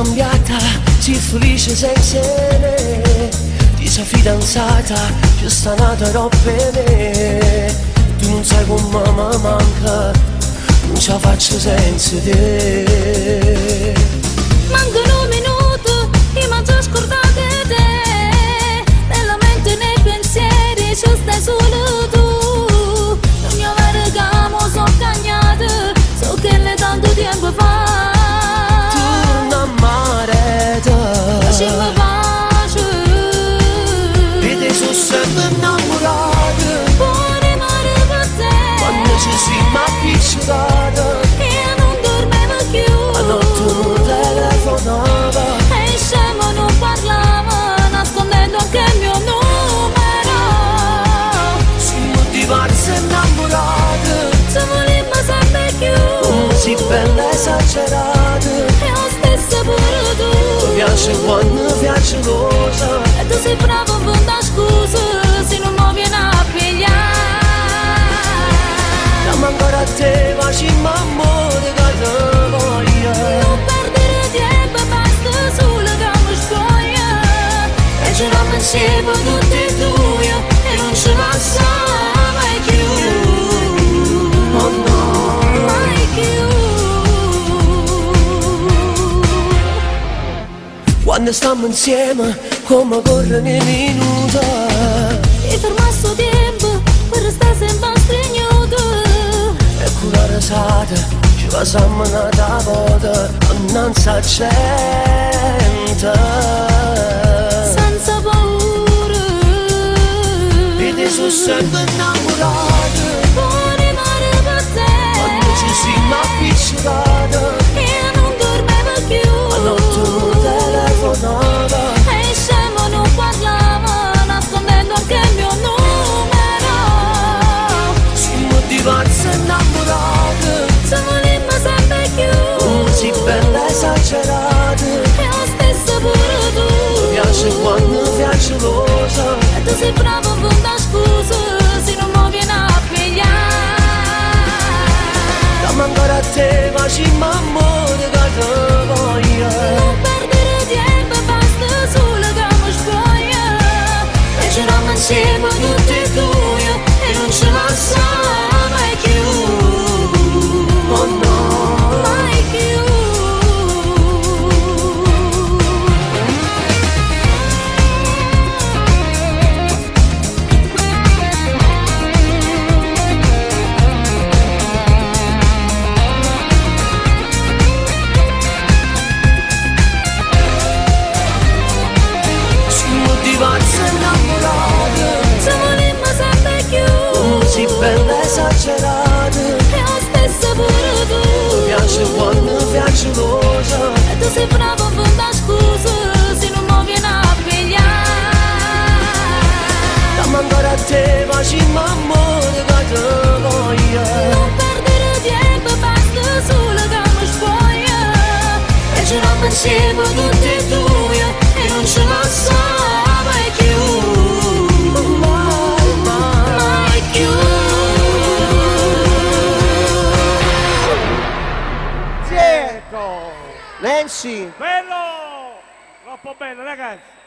cambiata, si felice senza me. Ti sei fidanzata, ci sta nata troppo me. Tu non sai come mi manca, non ce la faccio senza te. Mancano un minuto, io mi già scordato te. Nella mente e nei pensieri ci stai solo tu. Non mi avere camo, sono cagnata, so che ne tanto tempo fa. Tu non ammarete, Lasciami pace, e te sono sempre innamorato. fuori mare per te. Quando ci siamo appiccicati, Io non dormivo più, a notte non telefonava. e scemo non parlava, nascondendo anche il mio numero. Siamo diversi e innamorati, Siamo lì ma sempre più, così bella e esagerata. e lo stesso pure tu. Mi piace quando piace rosa, E tu sei bravo a fare scusa se non mi vieni a pigliare. dammi ancora a te, facciamo amore che te voglio. Non perdere tempo, basta solo che mi spoglia. E giriamo insieme tutti e due, e non ce la sa mai più. Oh no, Mai più. quando stiamo insieme, come corrono i minuti. E fermasso tempo per restare sempre stregnuto. E con la risata ci passiamo una volta, non si accende. Senza paura, E te sono sempre innamorato, fuori mare per quando ci te. siamo appiccicati. Io non dormivo A notte più, non telefonava. e scemo non parlava, nascondendo anche il mio numero. Siamo diversi e innamorati, Siamo lì ma sempre più, così bella e esagerata. e lo stesso pure Mi tu. piace quando piace rosa, E tu sei bravo a fare scusa se non mi vieni a pigliare. dammi ancora a te, facciamo amore che te voglio. Non perdere tempo, basta solo che mi spoglia. E giriamo insieme tutti e due, e non ce la sa mai più. Oh no, Mai più. siamo diversi e innamorati, Siamo lì ma sempre più, così bella e esagerata. e lo stesso pure tu. Mi piace quando piace rosa, E tu sei bravo a fare scusa se non mi vieni a pigliare. dammi ancora a te, facciamo amore che te voglio. Non perdere tempo, basta solo che mi spoglia. E giriamo insieme tutti e due, e non ce la sa mai più. Mai, mai, Mai più. Cerco! Nancy, Bello! Troppo bello, ragazzi!